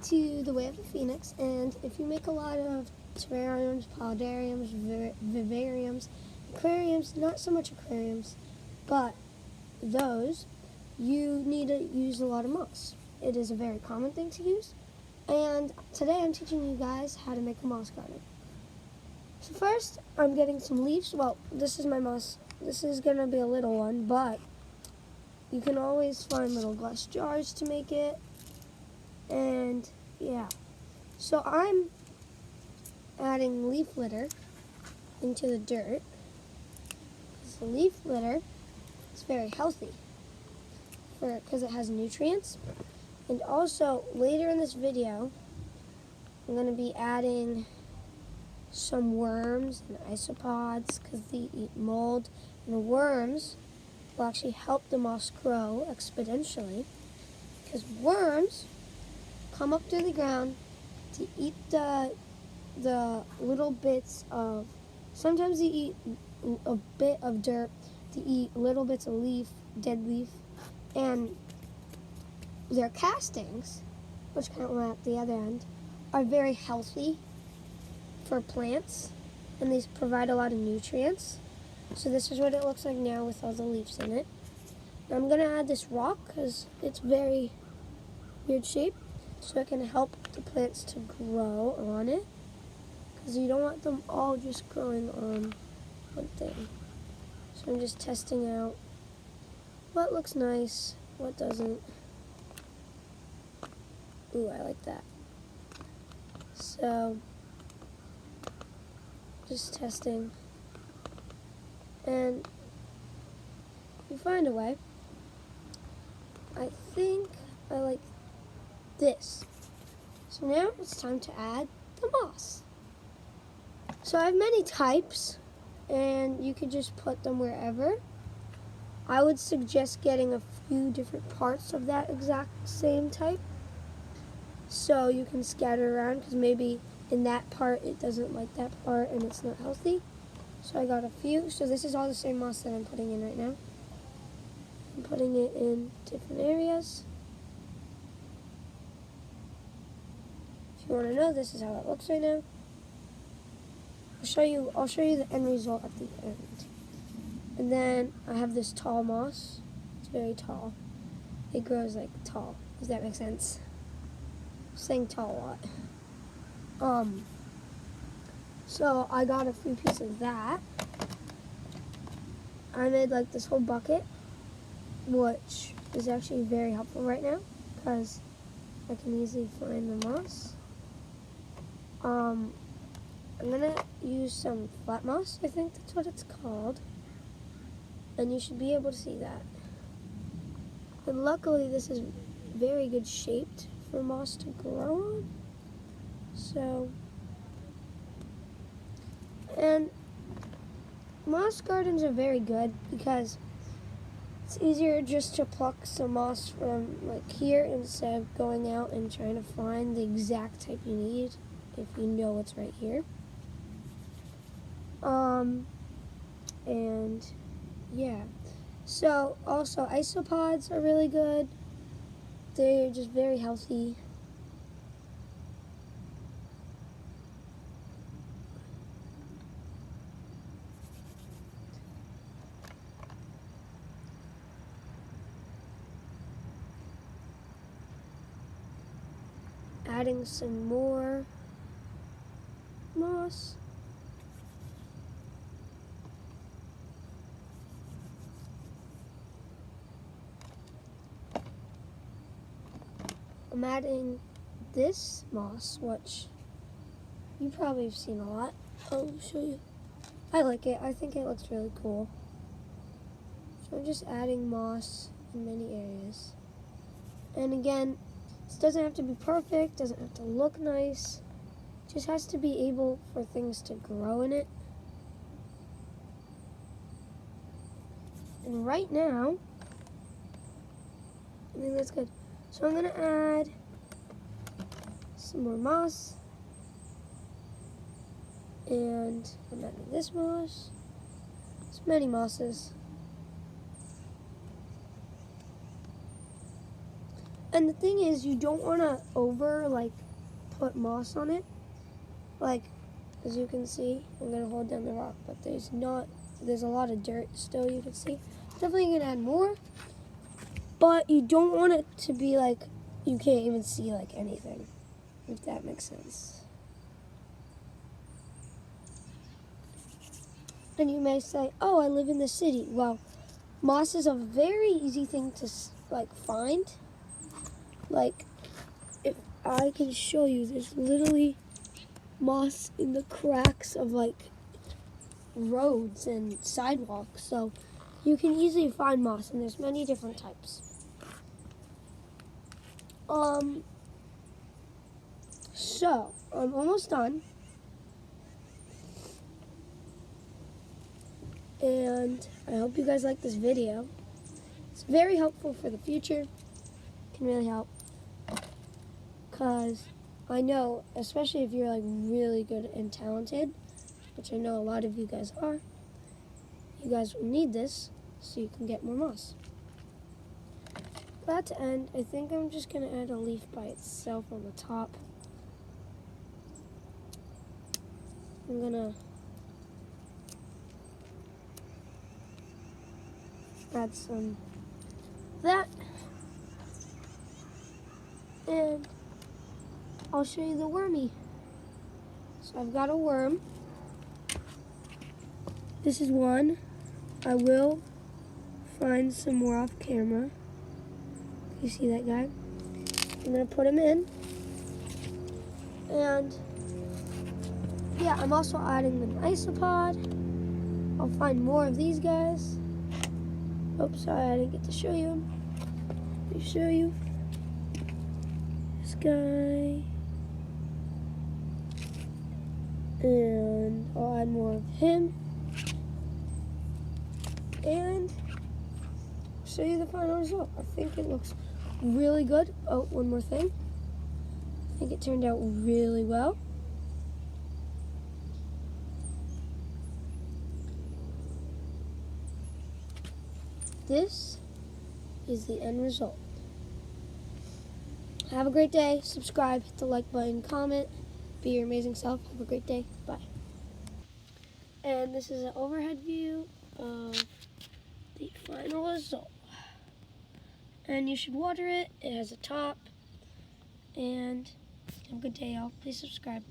to The Way of the Phoenix, and if you make a lot of terrariums, paludariums, vivariums, aquariums, not so much aquariums, but those, you need to use a lot of moss. It is a very common thing to use, and today I'm teaching you guys how to make a moss garden. So first, I'm getting some leaves. Well, this is my moss. This is going to be a little one, but you can always find little glass jars to make it. And yeah, so I'm adding leaf litter into the dirt. The leaf litter is very healthy because it has nutrients. And also, later in this video, I'm going to be adding some worms and isopods because they eat mold. And the worms will actually help the moss grow exponentially because worms come up through the ground to eat the little bits of, sometimes they eat a bit of dirt, to eat little bits of leaf, dead leaf, and their castings, which come out the other end, are very healthy for plants, and these provide a lot of nutrients. So this is what it looks like now with all the leaves in it. Now I'm going to add this rock because it's very weird shape, so it can help the plants to grow on it, because you don't want them all just growing on one thing. So I'm just testing out what looks nice, what doesn't. Ooh, I like that. So just testing, and you find a way. I think I like this. So now it's time to add the moss. So I have many types, and you could just put them wherever. I would suggest getting a few different parts of that exact same type, so you can scatter around, because maybe in that part it doesn't like that part and it's not healthy. So I got a few. So this is all the same moss that I'm putting in right now. I'm putting it in different areas. If you want to know, this is how it looks right now. I'll show you the end result at the end. And then I have this tall moss. It's very tall. It grows like tall. Does that make sense? I'm saying tall a lot. So I got a few pieces of that. I made like this whole bucket, which is actually very helpful right now because I can easily find the moss. I'm gonna use some flat moss, I think that's what it's called, and you should be able to see that. And luckily this is very good shaped for moss to grow on. So, and moss gardens are very good because it's easier just to pluck some moss from like here instead of going out and trying to find the exact type you need if you know what's right here. And yeah, so also isopods are really good. They're just very healthy. Adding some more moss. I'm adding this moss, which you probably have seen a lot. I'll show you. I like it. I think it looks really cool. So I'm just adding moss in many areas. And again, this doesn't have to be perfect, doesn't have to look nice. It just has to be able for things to grow in it. And right now, I think that's good. So I'm gonna add some more moss. And I'm adding this moss. There's many mosses. And the thing is, you don't want to put moss on it. Like, as you can see, I'm going to hold down the rock, but there's a lot of dirt still, you can see. Definitely going to add more, but you don't want it to be like, you can't even see like anything, if that makes sense. And you may say, oh, I live in the city. Well, moss is a very easy thing to find. Like, if I can show you, there's literally moss in the cracks of roads and sidewalks. So you can easily find moss, and there's many different types. So I'm almost done. And I hope you guys like this video. It's very helpful for the future. It can really help. Because I know, especially if you're really good and talented, which I know a lot of you guys are, you guys will need this so you can get more moss. But to end, I think I'm just going to add a leaf by itself on the top. I'm going to add some of that. And I'll show you the wormy. So I've got a worm. This is one. I will find some more off camera. You see that guy? I'm gonna put him in. And yeah, I'm also adding an isopod. I'll find more of these guys. Oops, sorry, I didn't get to show you him. Let me show you. This guy. And I'll add more of him. And show you the final result. I think it looks really good. Oh, one more thing. I think it turned out really well. This is the end result. Have a great day. Subscribe, hit the like button, comment. Be your amazing self. Have a great day. Bye. And this is an overhead view of the final result. And you should water it. It has a top. And have a good day, y'all. Please subscribe.